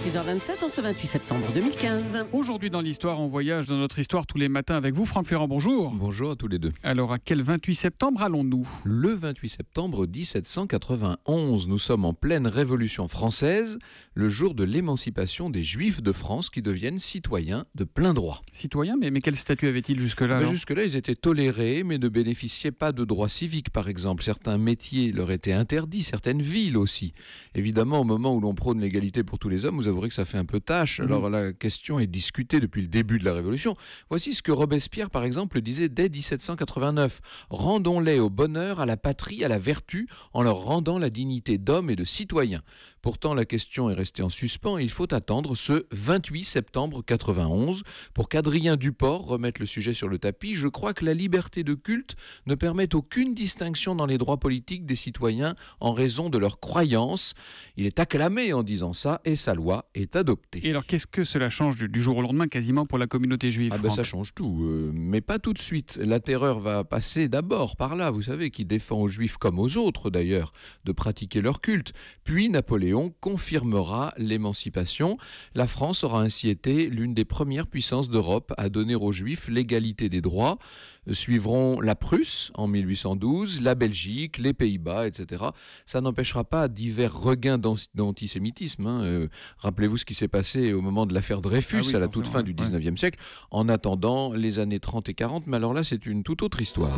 6h27 en ce 28 septembre 2015. Aujourd'hui dans l'histoire, on voyage dans notre histoire tous les matins avec vous, Franck Ferrand, bonjour. Bonjour à tous les deux. Alors à quel 28 septembre allons-nous ? Le 28 septembre 1791, nous sommes en pleine Révolution française, le jour de l'émancipation des Juifs de France qui deviennent citoyens de plein droit. Citoyens, mais quel statut avaient-ils jusque-là ? Jusque-là, ils étaient tolérés, mais ne bénéficiaient pas de droits civiques, par exemple. Certains métiers leur étaient interdits, certaines villes aussi. Évidemment, au moment où l'on prône l'égalité pour tous les hommes, vous avouerez que ça fait un peu tâche. Alors la question est discutée depuis le début de la Révolution. Voici ce que Robespierre, par exemple, disait dès 1789. « Rendons-les au bonheur, à la patrie, à la vertu, en leur rendant la dignité d'hommes et de citoyens. » Pourtant, la question est restée en suspens et il faut attendre ce 28 septembre 91 pour qu'Adrien Duport remette le sujet sur le tapis. Je crois que la liberté de culte ne permet aucune distinction dans les droits politiques des citoyens en raison de leur croyance. Il est acclamé en disant ça et sa loi est adoptée. Et alors qu'est-ce que cela change du jour au lendemain quasiment pour la communauté juive ? Ça change tout, mais pas tout de suite. La terreur va passer d'abord par là, vous savez, qui défend aux juifs comme aux autres d'ailleurs de pratiquer leur culte. Puis Napoléon confirmera l'émancipation. La France aura ainsi été l'une des premières puissances d'Europe à donner aux juifs l'égalité des droits. Suivront la Prusse en 1812, la Belgique, les Pays-Bas, etc. Ça n'empêchera pas divers regains d'antisémitisme. Rappelez-vous ce qui s'est passé au moment de l'affaire Dreyfus à la toute fin du 19e siècle. En attendant les années 30 et 40, mais alors là c'est une toute autre histoire.